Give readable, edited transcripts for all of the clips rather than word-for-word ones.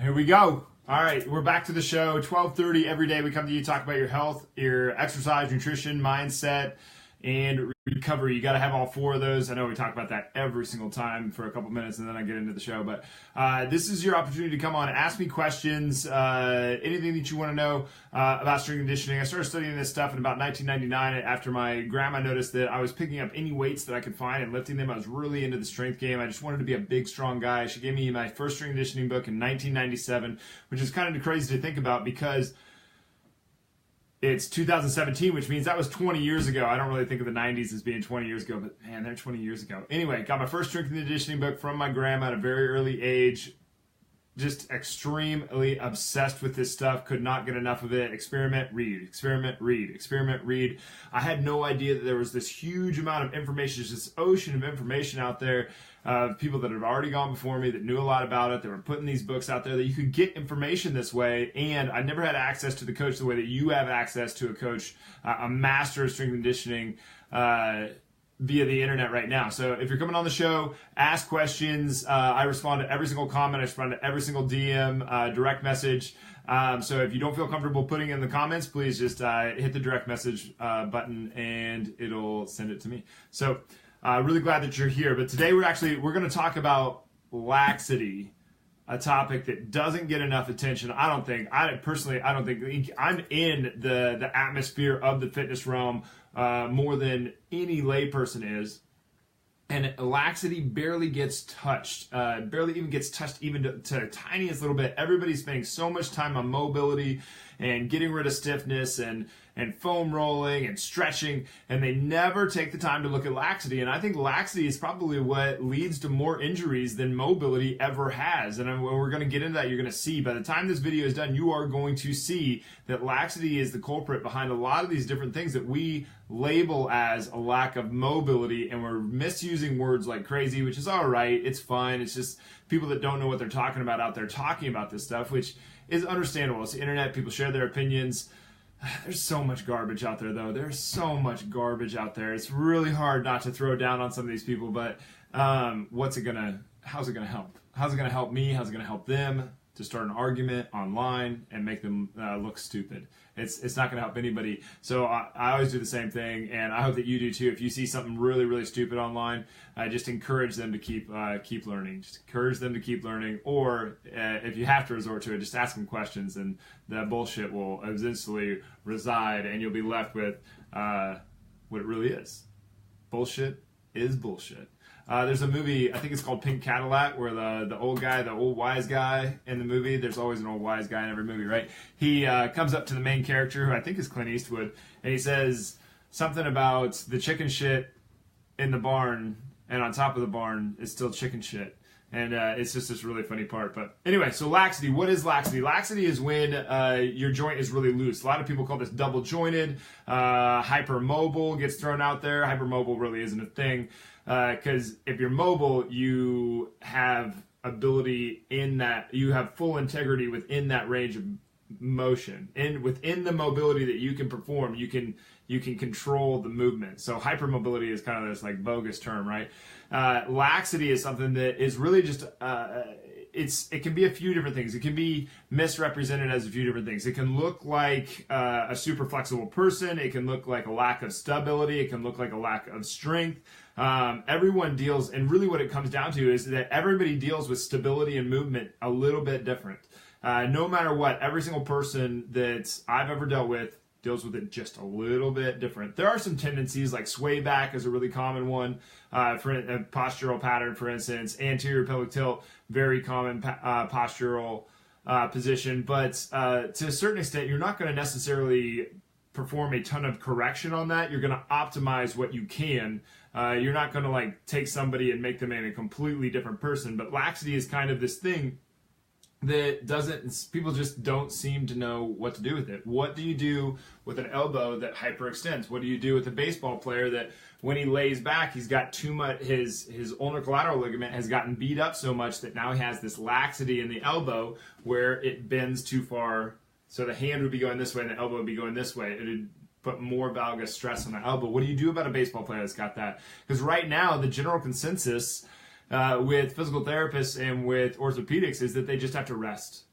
Here we go. All right, we're back to the show. 12:30 every day. We come to you, talk about your health, your exercise, nutrition, mindset, and recovery. You got to have all four of those. I know we talk about that every single time for a couple minutes, and then I get into the show. But this is your opportunity to come on, ask me questions, anything that you want to know about strength conditioning. I started studying this stuff in about 1999 after my grandma noticed that I was picking up any weights that I could find and lifting them. I was really into the strength game. I just wanted to be a big, strong guy. She gave me my first strength conditioning book in 1997, which is kind of crazy to think about because it's 2017, which means that was 20 years ago. I don't really think of the 90s as being 20 years ago, but man, they're 20 years ago. Anyway, got my first strength and conditioning book from my grandma at a very early age. Just extremely obsessed with this stuff. Could not get enough of it. Experiment, read. Experiment, read. Experiment, read. I had no idea that there was this huge amount of information, just this ocean of information out there of people that had already gone before me that knew a lot about it. They were putting these books out there that you could get information this way. And I never had access to the coach the way that you have access to a coach, a master of strength conditioning, via the internet right now. So if you're coming on the show, ask questions. I respond to every single comment. I respond to every single DM, direct message. So if you don't feel comfortable putting in the comments, please just hit the direct message button and it'll send it to me. So really glad that you're here. But today we're going to talk about laxity, a topic that doesn't get enough attention. I don't think I'm in the atmosphere of the fitness realm more than any layperson is, and laxity barely gets touched, barely even gets touched even to the tiniest little bit. Everybody's spending so much time on mobility and getting rid of stiffness and foam rolling and stretching, and they never take the time to look at laxity. And I think laxity is probably what leads to more injuries than mobility ever has. And we're going to get into that. You're going to see by the time this video is done, you are going to see that laxity is the culprit behind a lot of these different things that we label as a lack of mobility, and we're misusing words like crazy, which is all right. It's fine. It's just people that don't know what they're talking about out there talking about this stuff, which is understandable. It's the internet. People share their opinions. There's so much garbage out there, though. There's so much garbage out there. It's really hard not to throw down on some of these people, but how's it gonna help? How's it gonna help me? How's it gonna help them to start an argument online and make them look stupid? It's not gonna help anybody. So I always do the same thing, and I hope that you do too. If you see something really, really stupid online, just encourage them to keep learning. Just encourage them to keep learning, or if you have to resort to it, just ask them questions, and that bullshit will eventually reside, and you'll be left with what it really is. Bullshit is bullshit. There's a movie, I think it's called Pink Cadillac, where the old wise guy in the movie, there's always an old wise guy in every movie, right? He comes up to the main character, who I think is Clint Eastwood, and he says something about the chicken shit in the barn, and on top of the barn is still chicken shit. And it's just this really funny part. But anyway, so laxity. What is laxity? Laxity is when your joint is really loose. A lot of people call this double jointed. Hypermobile gets thrown out there. Hypermobile really isn't a thing. Because if you're mobile, you have ability in that, you have full integrity within that range of motion. And within the mobility that you can perform, you can control the movement. So hypermobility is kind of this like bogus term, right? Laxity is something that is really just it can be a few different things. It can be misrepresented as a few different things. It can look like a super flexible person. It can look like a lack of stability. It can look like a lack of strength. Everyone deals, and really what it comes down to is that everybody deals with stability and movement a little bit different. No matter what, every single person that I've ever dealt with deals with it just a little bit different. There are some tendencies, like sway back is a really common one, for a postural pattern, for instance. Anterior pelvic tilt, very common postural position. But to a certain extent, you're not going to necessarily perform a ton of correction on that. You're going to optimize what you can. You're not going to like take somebody and make them a completely different person. But laxity is kind of this thing that people just don't seem to know what to do with it. What do you do with an elbow that hyperextends? What do you do with a baseball player that when he lays back, he's got too much, his ulnar collateral ligament has gotten beat up so much that now he has this laxity in the elbow where it bends too far. So the hand would be going this way and the elbow would be going this way. It would put more valgus stress on the elbow. What do you do about a baseball player that's got that? Because right now, the general consensus with physical therapists and with orthopedics is that they just have to rest.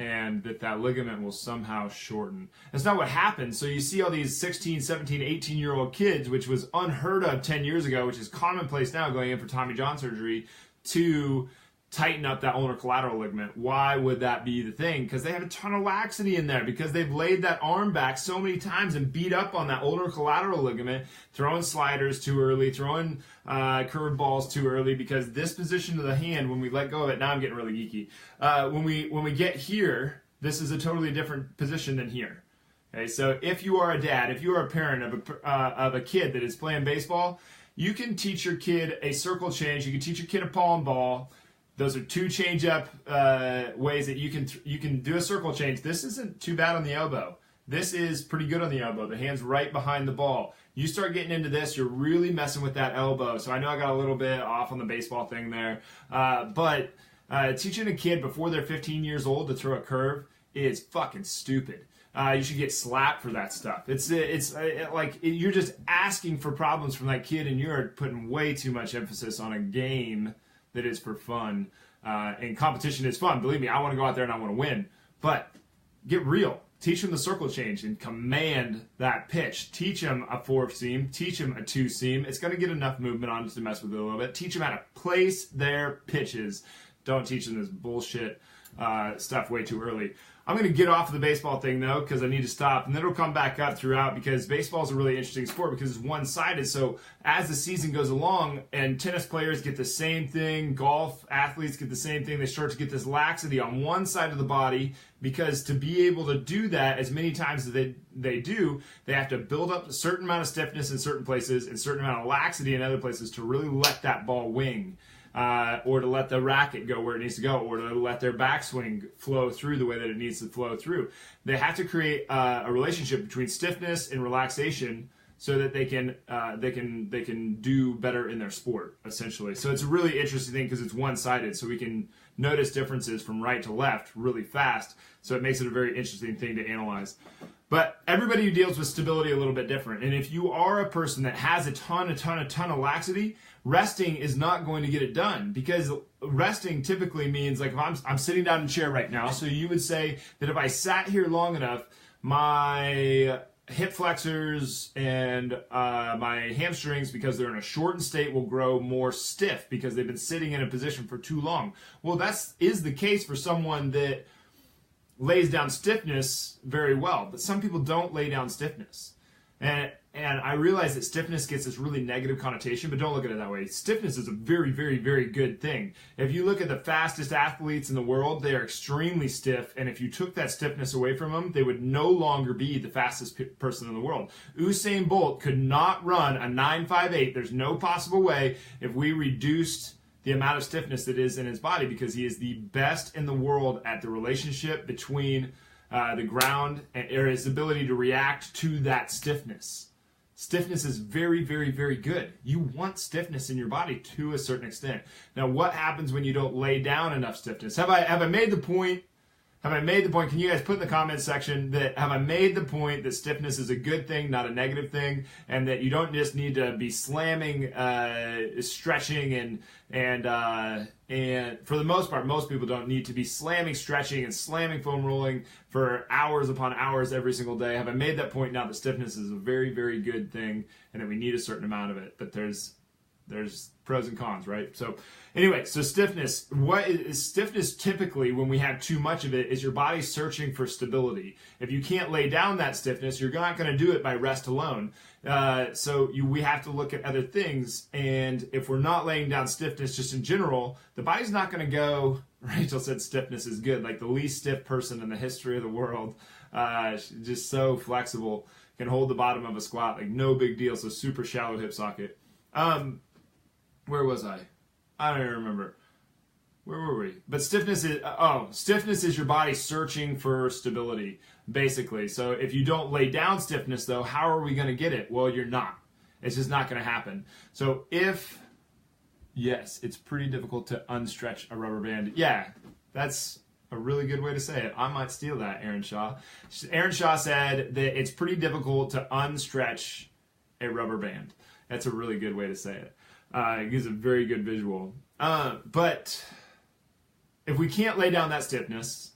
and that ligament will somehow shorten. That's not what happens. So you see all these 16, 17, 18-year-old kids, which was unheard of 10 years ago, which is commonplace now going in for Tommy John surgery, to tighten up that ulnar collateral ligament. Why would that be the thing? Because they have a ton of laxity in there, because they've laid that arm back so many times and beat up on that ulnar collateral ligament, throwing sliders too early, throwing curved balls too early, because this position of the hand, when we let go of it, now I'm getting really geeky. When we get here, this is a totally different position than here. Okay, so if you are a dad, if you are a parent of a kid that is playing baseball, you can teach your kid a circle change. You can teach your kid a palm ball. Those are two change-up ways that you can do a circle change. This isn't too bad on the elbow. This is pretty good on the elbow. The hand's right behind the ball. You start getting into this, you're really messing with that elbow. So I know I got a little bit off on the baseball thing there. But teaching a kid before they're 15 years old to throw a curve is fucking stupid. You should get slapped for that stuff. It's like you're just asking for problems from that kid, and you're putting way too much emphasis on a game that is for fun. And competition is fun. Believe me, I want to go out there and I want to win. But get real. Teach them the circle change and command that pitch. Teach them a 4-seam. Teach them a 2-seam. It's going to get enough movement on to mess with it a little bit. Teach them how to place their pitches. Don't teach them this bullshit stuff way too early. I'm going to get off of the baseball thing, though, because I need to stop, and then it'll come back up throughout, because baseball is a really interesting sport because it's one-sided. So as the season goes along, and tennis players get the same thing, golf athletes get the same thing, they start to get this laxity on one side of the body, because to be able to do that as many times as they do, they have to build up a certain amount of stiffness in certain places and a certain amount of laxity in other places to really let that ball wing. Or to let the racket go where it needs to go, or to let their backswing flow through the way that it needs to flow through. They have to create a relationship between stiffness and relaxation so that they can do better in their sport, essentially. So it's a really interesting thing because it's one-sided, so we can notice differences from right to left really fast. So it makes it a very interesting thing to analyze. But everybody who deals with stability a little bit different. And if you are a person that has a ton of laxity, resting is not going to get it done, because resting typically means, like, if I'm sitting down in a chair right now, so you would say that if I sat here long enough, my hip flexors and my hamstrings, because they're in a shortened state, will grow more stiff because they've been sitting in a position for too long. Well, that is the case for someone that lays down stiffness very well, but some people don't lay down stiffness. And I realize that stiffness gets this really negative connotation, but don't look at it that way. Stiffness is a very, very, very good thing. If you look at the fastest athletes in the world, they are extremely stiff, and if you took that stiffness away from them, they would no longer be the fastest person in the world. Usain Bolt could not run a 9.58. There's no possible way if we reduced the amount of stiffness that is in his body, because he is the best in the world at the relationship between the ground or his ability to react to that stiffness. Stiffness is very, very, very good. You want stiffness in your body to a certain extent. Now, what happens when you don't lay down enough stiffness? Have I made the point? Have I made the point? Can you guys put in the comments section that have I made the point that stiffness is a good thing, not a negative thing, and that you don't just need to be slamming, stretching, and for the most part, most people don't need to be slamming, stretching, and slamming foam rolling for hours upon hours every single day. Have I made that point now that stiffness is a very, very good thing, and that we need a certain amount of it? But there's pros and cons, right? So anyway, so stiffness. What is stiffness typically when we have too much of it is your body searching for stability. If you can't lay down that stiffness, you're not going to do it by rest alone. We have to look at other things. And if we're not laying down stiffness just in general, the body's not going to go, Rachel said stiffness is good, like the least stiff person in the history of the world. Just so flexible, can hold the bottom of a squat, like no big deal. So super shallow hip socket. Where was I? I don't even remember. Where were we? But stiffness is your body searching for stability, basically. So if you don't lay down stiffness, though, how are we going to get it? Well, you're not. It's just not going to happen. So yes, it's pretty difficult to unstretch a rubber band. Yeah, that's a really good way to say it. I might steal that, Aaron Shaw. Aaron Shaw said that it's pretty difficult to unstretch a rubber band. That's a really good way to say it. It gives a very good visual. But if we can't lay down that stiffness,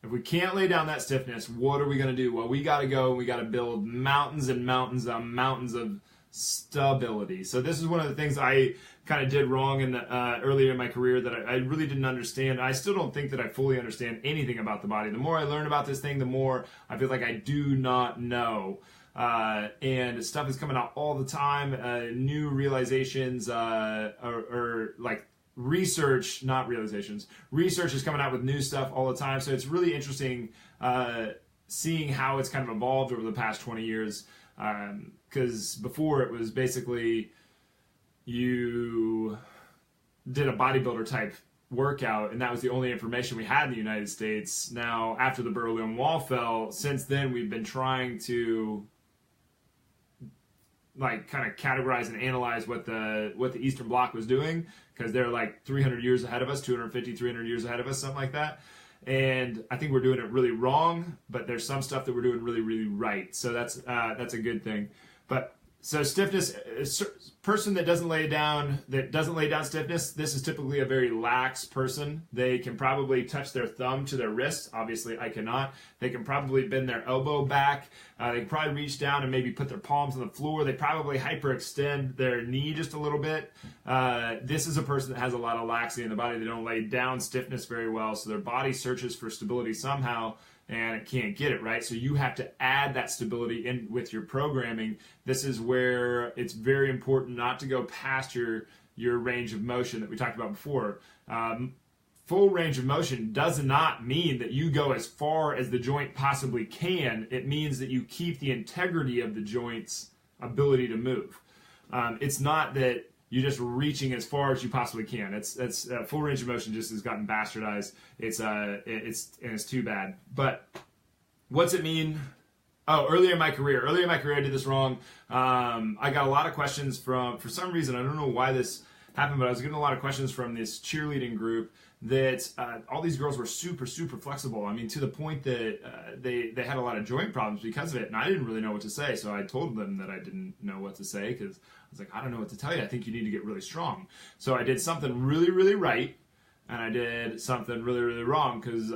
If we can't lay down that stiffness, what are we going to do? Well, we got to go and we got to build mountains and mountains and mountains of stability. So this is one of the things I kind of did wrong in the earlier in my career that I really didn't understand. I still don't think that I fully understand anything about the body. The more I learn about this thing, the more I feel like I do not know. And stuff is coming out all the time. New realizations or like research, not realizations. Research is coming out with new stuff all the time. So it's really interesting seeing how it's kind of evolved over the past 20 years. Because before it was basically you did a bodybuilder type workout and that was the only information we had in the United States. Now, after the Berlin Wall fell, since then we've been trying to like kind of categorize and analyze what the Eastern Bloc was doing, because they're like 300 years ahead of us, 250, 300 years ahead of us, something like that. And I think we're doing it really wrong, but there's some stuff that we're doing really, really right. So that's a good thing. But so stiffness, a person that doesn't lay down stiffness, this is typically a very lax person. They can probably touch their thumb to their wrist. Obviously, I cannot. They can probably bend their elbow back. They can probably reach down and maybe put their palms on the floor. They probably hyperextend their knee just a little bit. This is a person that has a lot of laxity in the body. They don't lay down stiffness very well, so their body searches for stability somehow, and it can't get it, right? So you have to add that stability in with your programming. This is where it's very important not to go past your range of motion that we talked about before. Full range of motion does not mean that you go as far as the joint possibly can. It means that you keep the integrity of the joint's ability to move. It's not that you're just reaching as far as you possibly can. It's full range of motion just has gotten bastardized. It's too bad. But what's it mean? Oh, earlier in my career, I did this wrong. I got a lot of questions for some reason, I don't know why this happened, but I was getting a lot of questions from this cheerleading group that all these girls were super, super flexible. I mean, to the point that they had a lot of joint problems because of it, and I didn't really know what to say. So I told them that I didn't know what to say because I was like, I don't know what to tell you. I think you need to get really strong. So I did something really, really right, and I did something really, really wrong because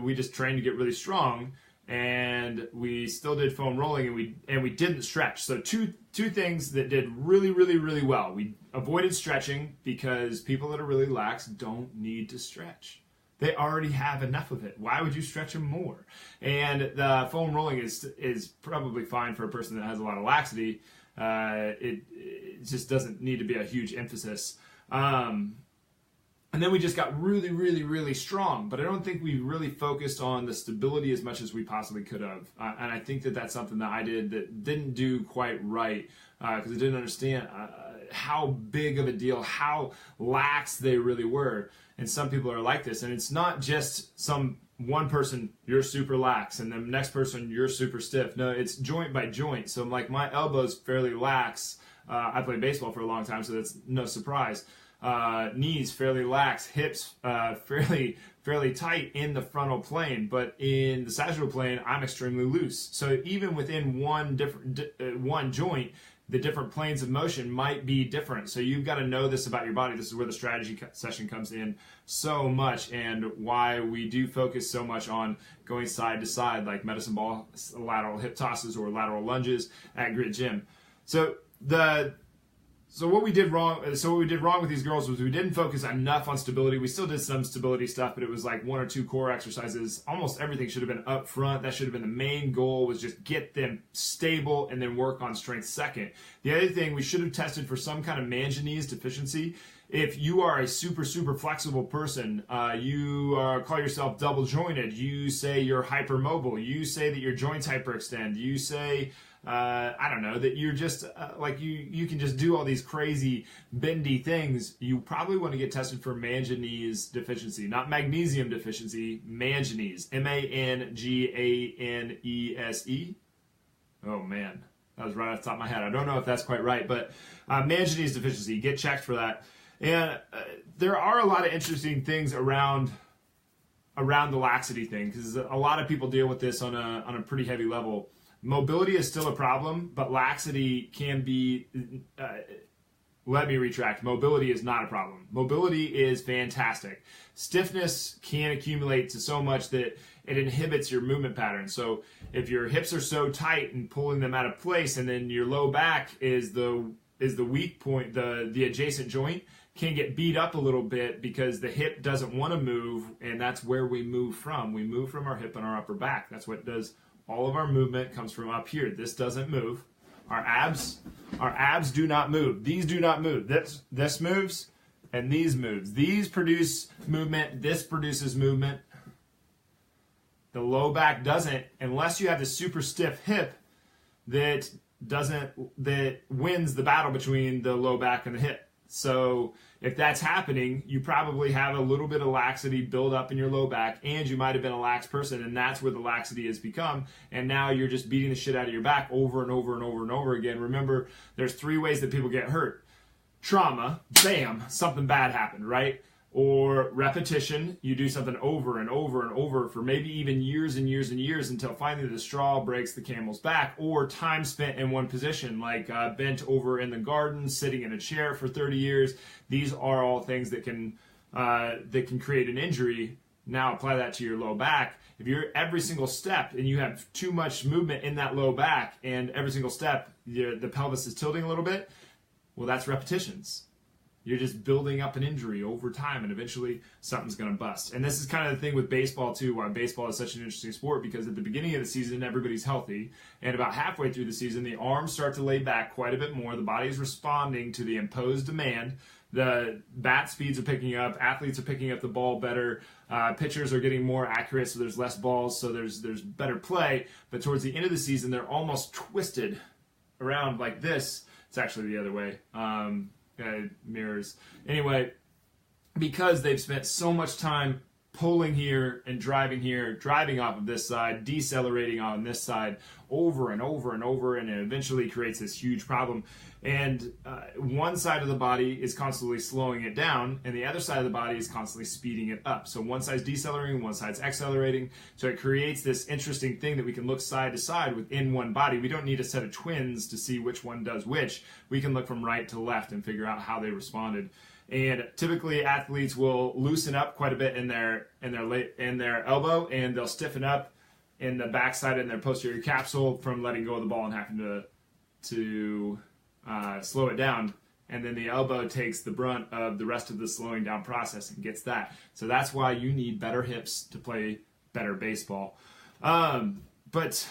we just trained to get really strong, and we still did foam rolling, and we didn't stretch. So two things that did really, really, really well. We avoided stretching because people that are really lax don't need to stretch. They already have enough of it. Why would you stretch them more? And the foam rolling is probably fine for a person that has a lot of laxity. It just doesn't need to be a huge emphasis. And then we just got really, really, really strong. But I don't think we really focused on the stability as much as we possibly could have. And I think that that's something that I did that didn't do quite right because I didn't understand how big of a deal, how lax they really were. And some people are like this. And it's not just one person, you're super lax, and the next person, you're super stiff. No, it's joint by joint. So like my elbow's fairly lax. I played baseball for a long time, so that's no surprise. Knees fairly lax, hips fairly tight in the frontal plane, but in the sagittal plane, I'm extremely loose. So even within one joint, the different planes of motion might be different. So you've got to know this about your body. This is where the strategy session comes in so much, and why we do focus so much on going side to side, like medicine ball lateral hip tosses or lateral lunges at Grit Gym. So what we did wrong with these girls was we didn't focus enough on stability. We still did some stability stuff, but it was like 1 or 2 core exercises. Almost everything should have been up front. That should have been the main goal, was just get them stable and then work on strength second. The other thing, we should have tested for some kind of manganese deficiency. If you are a super, super flexible person, you call yourself double jointed, you say you're hypermobile, you say that your joints hyperextend, you say I don't know, that you're just like you can just do all these crazy bendy things, you probably want to get tested for manganese deficiency. Not magnesium deficiency, manganese. MANGANESE. Oh man, that was right off the top of my head. I don't know if that's quite right, but manganese deficiency, get checked for that. And there are a lot of interesting things around the laxity thing, because a lot of people deal with this on a pretty heavy level. Mobility is still a problem, but laxity can be let me retract. Mobility is not a problem. Mobility is fantastic. Stiffness can accumulate to so much that it inhibits your movement pattern. So if your hips are so tight and pulling them out of place, and then your low back is the weak point, the adjacent joint can get beat up a little bit because the hip doesn't want to move, and that's where we move from. We move from our hip and our upper back. That's what does all of our movement comes from up here. This doesn't move. Our abs do not move. These do not move. This moves, and these moves. These produce movement. This produces movement. The low back doesn't, unless you have this super stiff hip that wins the battle between the low back and the hip. So if that's happening, you probably have a little bit of laxity build up in your low back, and you might have been a lax person, and that's where the laxity has become. And now you're just beating the shit out of your back over and over and over and over again. Remember, there's 3 ways that people get hurt. Trauma, bam, something bad happened, right? Or repetition, you do something over and over and over for maybe even years and years and years until finally the straw breaks the camel's back. Or time spent in one position, like bent over in the garden, sitting in a chair for 30 years. These are all things that can create an injury. Now apply that to your low back. If you're every single step and you have too much movement in that low back, and every single step the pelvis is tilting a little bit, well, that's repetitions. You're just building up an injury over time, and eventually something's going to bust. And this is kind of the thing with baseball, too, why baseball is such an interesting sport, because at the beginning of the season, everybody's healthy, and about halfway through the season, the arms start to lay back quite a bit more. The body's responding to the imposed demand. The bat speeds are picking up. Athletes are picking up the ball better. Pitchers are getting more accurate, so there's less balls, so there's better play. But towards the end of the season, they're almost twisted around like this. It's actually the other way. Mirrors. Anyway, because they've spent so much time pulling here, driving off of this side, decelerating on this side, over and over and over, and it eventually creates this huge problem. And one side of the body is constantly slowing it down, and the other side of the body is constantly speeding it up. So one side's decelerating, one side's accelerating. So it creates this interesting thing that we can look side to side within one body. We don't need a set of twins to see which one does which. We can look from right to left and figure out how they responded. And typically athletes will loosen up quite a bit in their elbow, and they'll stiffen up in the backside in their posterior capsule from letting go of the ball and having to slow it down. And then the elbow takes the brunt of the rest of the slowing down process and gets that. So that's why you need better hips to play better baseball. But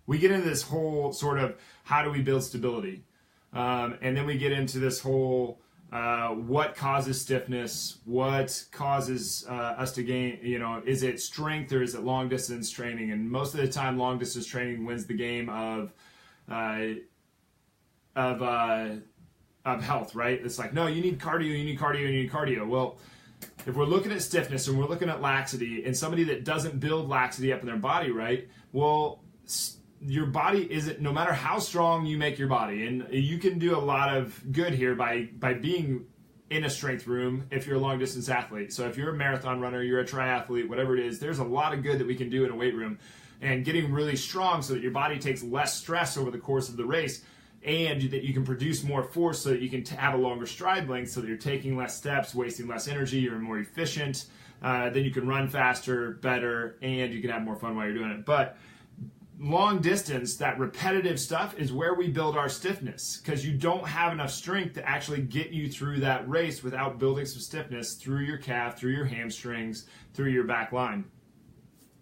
we get into this whole sort of how do we build stability? And then we get into this whole what causes stiffness, what causes us to gain, is it strength or is it long distance training? And most of the time long distance training wins the game of health, right? It's like, no, you need cardio. Well, if we're looking at stiffness and we're looking at laxity, and somebody that doesn't build laxity up in their body, right? Well, your body isn't, no matter how strong you make your body, and you can do a lot of good here by being in a strength room if you're a long distance athlete. So if you're a marathon runner, you're a triathlete, whatever it is, there's a lot of good that we can do in a weight room, and getting really strong so that your body takes less stress over the course of the race, and that you can produce more force so that you can have a longer stride length, so that you're taking less steps, wasting less energy, you're more efficient, then you can run faster, better, and you can have more fun while you're doing it. But long distance, that repetitive stuff is where we build our stiffness, because you don't have enough strength to actually get you through that race without building some stiffness through your calf, through your hamstrings, through your back line.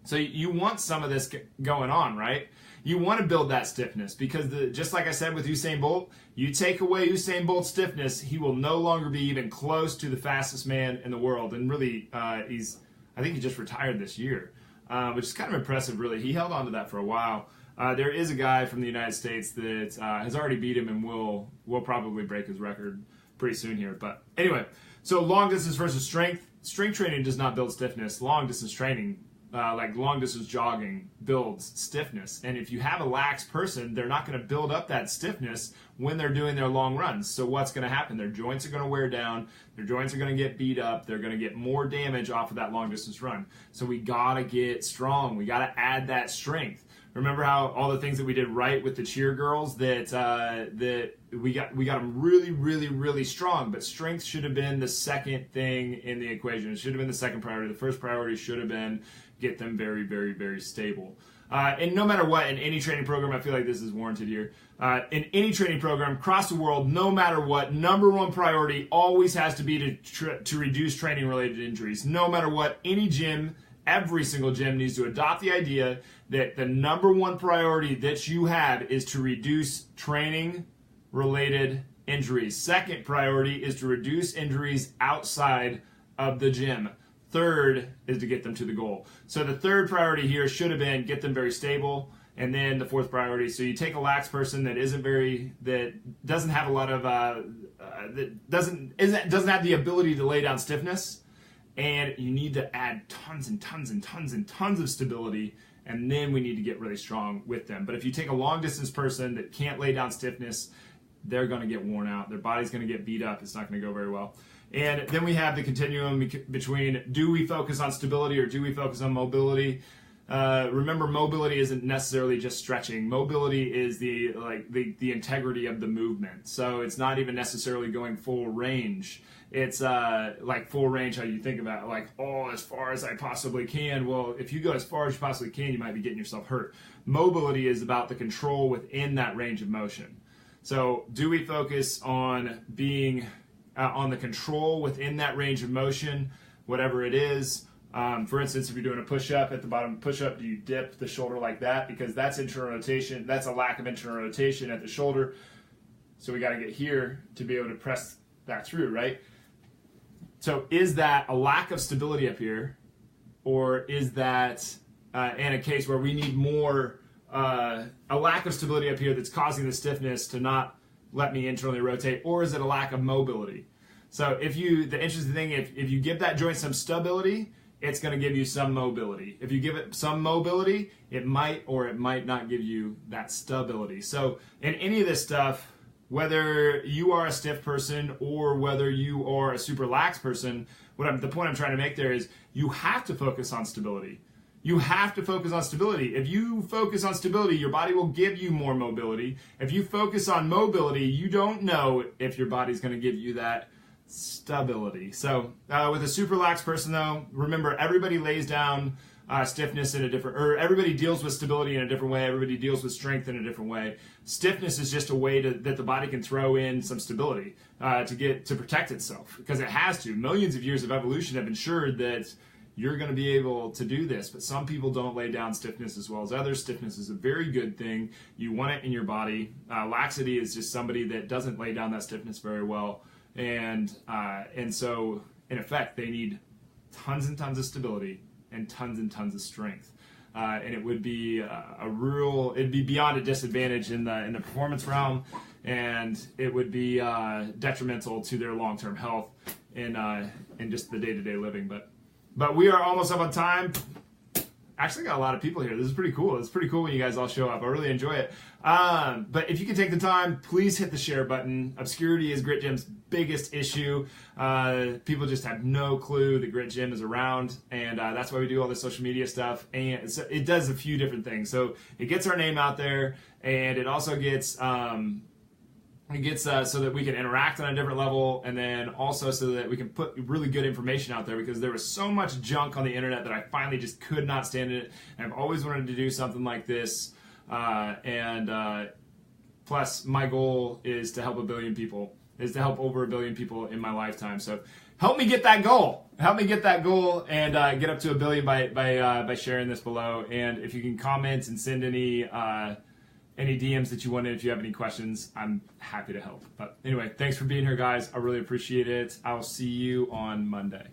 So you want some of this going on, right? You want to build that stiffness, because just like I said with Usain Bolt, you take away Usain Bolt's stiffness, he will no longer be even close to the fastest man in the world. And really, I think he just retired this year. Which is kind of impressive, really. He held on to that for a while. There is a guy from the United States that has already beat him and will probably break his record pretty soon here. But anyway, so long distance versus strength. Strength training does not build stiffness. Long distance training, like long distance jogging, builds stiffness. And if you have a lax person, they're not going to build up that stiffness when they're doing their long runs. So what's going to happen? Their joints are going to wear down. Their joints are going to get beat up. They're going to get more damage off of that long distance run. So we got to get strong. We got to add that strength. Remember how all the things that we did right with the cheer girls that we got them really, really, really strong, but strength should have been the second thing in the equation. It should have been the second priority. The first priority should have been get them very, very, very stable. And no matter what, in any training program, I feel like this is warranted here. In any training program across the world, no matter what, number one priority always has to be to reduce training-related injuries. No matter what, any gym, every single gym needs to adopt the idea that the number one priority that you have is to reduce training-related injuries. Second priority is to reduce injuries outside of the gym. Third is to get them to the goal. So the third priority here should have been get them very stable, and then the fourth priority. So you take a lax person that doesn't have a lot of that doesn't have the ability to lay down stiffness, and you need to add tons and tons and tons and tons of stability, and then we need to get really strong with them. But if you take a long distance person that can't lay down stiffness, they're going to get worn out. Their body's going to get beat up. It's not going to go very well. And then we have the continuum between do we focus on stability or do we focus on mobility? Remember, mobility isn't necessarily just stretching. Mobility is the integrity of the movement. So it's not even necessarily going full range. It's like full range, how you think about it, like, oh, as far as I possibly can. Well, if you go as far as you possibly can, you might be getting yourself hurt. Mobility is about the control within that range of motion. So do we focus on being on the control within that range of motion, whatever it is? For instance, if you're doing a push-up, at the bottom of push-up, do you dip the shoulder like that? Because that's internal rotation. That's a lack of internal rotation at the shoulder. So we got to get here to be able to press that through, right? So is that a lack of stability up here, or is that in a case where we need more, a lack of stability up here that's causing the stiffness to not let me internally rotate, or is it a lack of mobility? So the interesting thing, if you give that joint some stability, it's going to give you some mobility. If you give it some mobility, it might or it might not give you that stability. So in any of this stuff, whether you are a stiff person or whether you are a super lax person, the point I'm trying to make there is you have to focus on stability. You have to focus on stability. If you focus on stability, your body will give you more mobility. If you focus on mobility, you don't know if your body's going to give you that stability. So with a super lax person, though, remember, everybody lays down stiffness in a different, or everybody deals with stability in a different way. Everybody deals with strength in a different way. Stiffness is just a way that the body can throw in some stability to protect itself, because it has to. Millions of years of evolution have ensured that you're going to be able to do this, but some people don't lay down stiffness as well as others. Stiffness is a very good thing. You want it in your body. Laxity is just somebody that doesn't lay down that stiffness very well, and so in effect they need tons and tons of stability and tons of strength, and it would be it'd be beyond a disadvantage in the performance realm, and it would be detrimental to their long-term health in just the day-to-day living. But we are almost up on time. Actually got a lot of people here. This is pretty cool. It's pretty cool when you guys all show up. I really enjoy it. But if you can take the time, please hit the share button. Obscurity is Grit Gym's biggest issue. People just have no clue that Grit Gym is around, and that's why we do all this social media stuff. And so it does a few different things. So it gets our name out there, and it also gets so that we can interact on a different level, and then also so that we can put really good information out there, because there was so much junk on the internet that I finally just could not stand it. And I've always wanted to do something like this, plus my goal is to help over 1 billion people in my lifetime. So help me get that goal. Help me get that goal and get up to 1 billion by sharing this below. And if you can comment and send any DMs that you wanted, if you have any questions, I'm happy to help. But anyway, thanks for being here, guys. I really appreciate it. I'll see you on Monday.